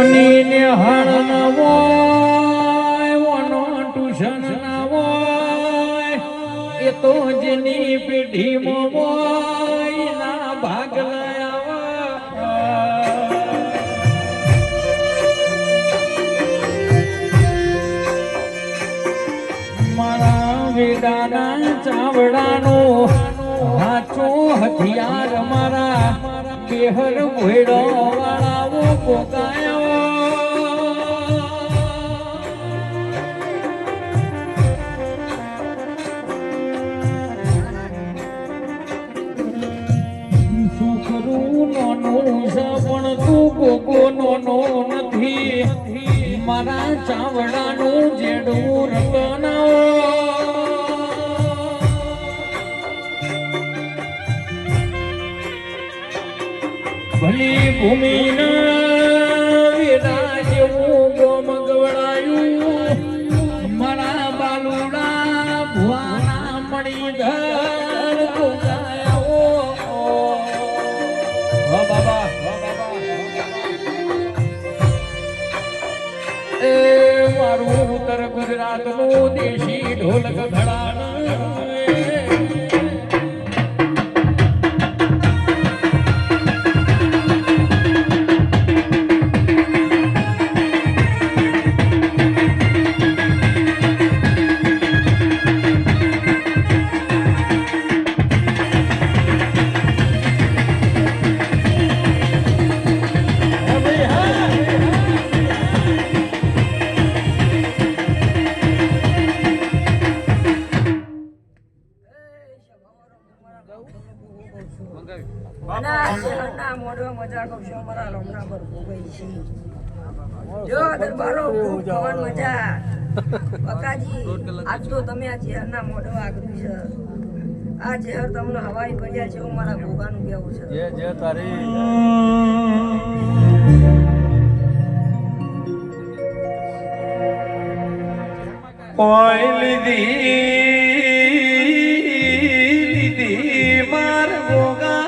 કોની ને હળ ન હોય ઓનો ટ્યુશન ના હોય એ તો જેની પેઢીમાં હોય ના ભાગ મારા વેદાના ચાવડાનો હાચો હથિયાર મારા બેહર ભોયડો વાળાઓ પોકાયો છોકરું નોનું છે પણ તું ગોગો નોનો નથી મારા ચાવડાનું જેડું રતનાઓ ભલી ભૂમિના વેડા જેવું ગોમ ગવડાયું મારા બાલુડા ભુવાના મણીધર ગોગાયો વાહ બાબા એ મારું ઉત્તર ગુજરાતનું દેશી ઢોલક ઘડાણ આજ તો તમે આ ઝેરના મોઢો આગ્યું છે આ ઝેર તમને હવાઈ પડ્યા છે એવું મારા ભોગાનું કેવું છે કોઈ લીધી માર ભોગા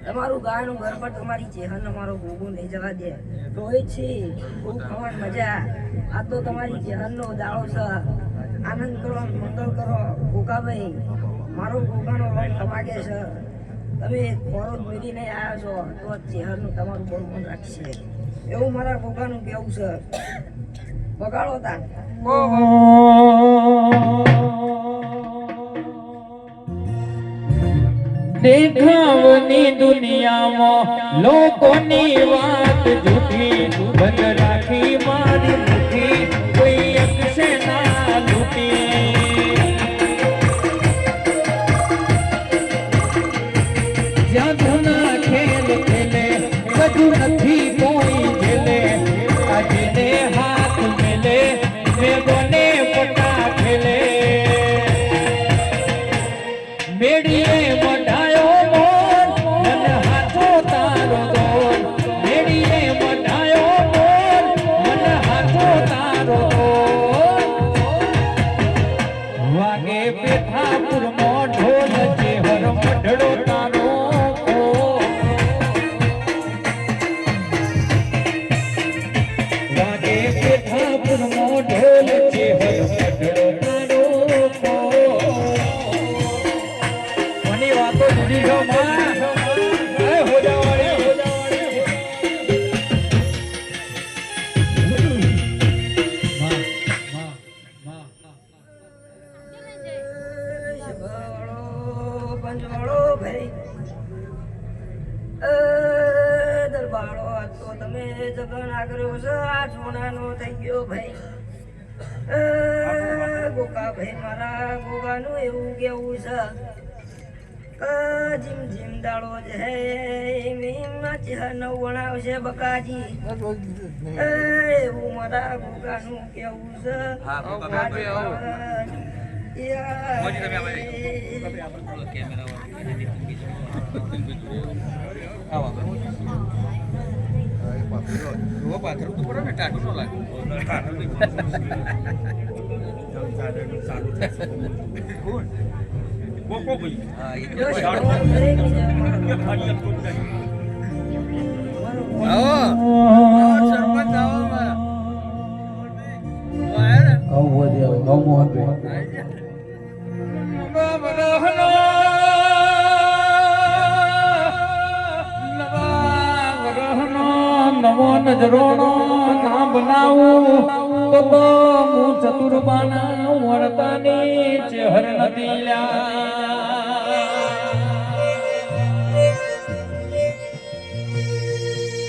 તમારું ગાયનું ઘર પર તમારી ચેહરનો મારો ભોગો લઈ જવા દે રોહિત છે ખૂબ ખાવાની મજા આ તો તમારી ચેહરનો દાળો છે આનંદ કરો મંગળ કરો ભોગાભાઈ મારો ભોગાનો રંગ ખમાગે છે તમે ખોરો મેળીને આવ્યા છો તો ચેહરનું તમારું બહુ મન રાખશે એવું મારા ભોગાનું કેવું છે બગાડો તા દેખાવની દુનિયામાં લોકોની વાત જૂઠી બંધ રાખી મારી મુઠી કોઈ અક્ષે ના લૂટી જ્યાં ધૂના ખેલ ખેલે બધું નથી કોઈ ખેલે આજને હાથ મેલે મેઘોને પટા ખેલે મેડીએ વાગે પેઠાપુર મો ઢોલ જે હરમ દીધો માં એ હોજાવાળી પંચવાળો ભાઈ દરબારો આજ તો તમે જગન કર્યો છે આ સોનાનો થઈ ગયો ભાઈ ગોકા ભાઈ મારા ગોગાનું એવું કેવું છે જીમ જીમ દાડો છે નવ વણાવશે બકાજી એવું મારા ગોગાનું કેવું છે નવો નજરોનો ના બનાવું તો હું ચતુર્બાના વર્તાની ચહેર નથી લ્યા